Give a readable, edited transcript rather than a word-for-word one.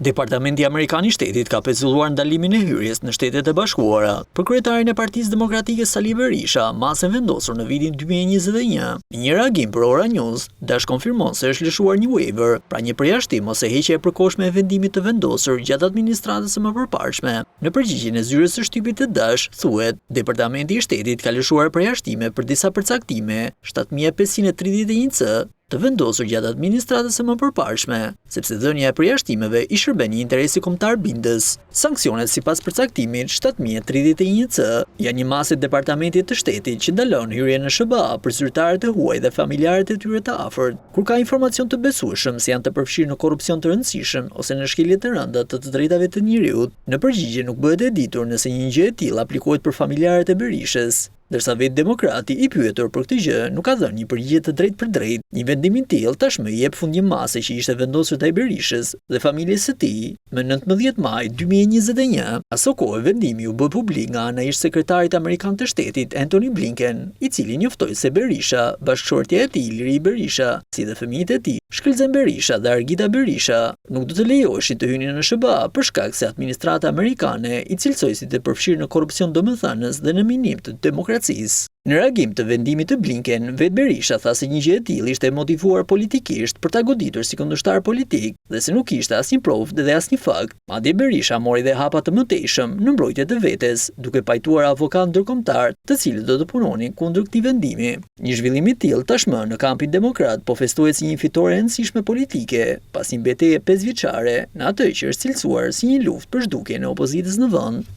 Departamenti Amerikan I Shtetit ka pezulluar ndalimin e hyrjes në Shtetet e Bashkuara për kryetarin e Partisë Demokratike Sali Berisha, masën vendosur në vitin 2021. Në një reagim për Ora News, Dash konfirmon se është lëshuar një waiver, pra një përjashtim ose heqje e përkohshme e vendimit të vendosur gjatë administratës së mëparshme. Në përgjigjen e zyrës së shtypit të Dash, thuhet, Departamenti I Shtetit ka lëshuar përjashtime për disa përcaktime 7531 C të vendosur gjatë administratës së mëparshme, sepse dhënia e përjashtimeve I shërben një interesi kombëtar bindës. Sanksionet sipas përcaktimit 7031 C janë një masë e Departamentit të Shtetit që ndalon hyrjen në SBA për zyrtarët e huaj dhe familjarët e tyre të afërt, kur ka informacion të besueshëm se janë të përfshirë në korrupsion të rëndësishëm ose në shkelje të rënda të drejtave të njerëzit. Në përgjigje nuk bëhet e ditur nëse një gjë e tillë aplikohet për familjarët e Berishës. Ndërsa vetë demokrati I pyetur për këtë gjë nuk ka dhënë një përgjigje të drejtë për drejtë. Një vendim I tillë tashmë I jep fund një mase që ishte vendosur ndaj Berishës dhe familjes së tij më 19 maj 2021. Aso kohë vendimi u bë publik nga ana e ish-sekretarit amerikan të Shtetit Antony Blinken, I cili njoftoi se Berisha, bashkëshortja e tij Liri Berisha, si dhe fëmijët e tij, Shkëlzen Berisha dhe Argita Berisha, nuk do të lejoheshin të hynin në SBA për shkak se administrata amerikane I cilësoi si të përfshirë në korrupsion domethënës dhe në minim të demokracisë. Në reagim të vendimit të Blinken, vetë Berisha tha se një gjë e tillë ishte motivuar politikisht për ta goditur si kundërshtar politik dhe se nuk kishte asnjë provë dhe asnjë fakt. Madje Berisha mori dhe hapa të mëtejshëm në mbrojtje të vetes, duke pajtuar avokat ndërkombëtar, të cilët do të punonin kundër këtij vendimi. Një zhvillim I tillë tashmë në kampin demokrat po festohet si një fitore e rëndësishme politike, pas një betejë 5 vjeçare, në atë që është cilësuar si një luftë për zhdukjen e opozitës në vend.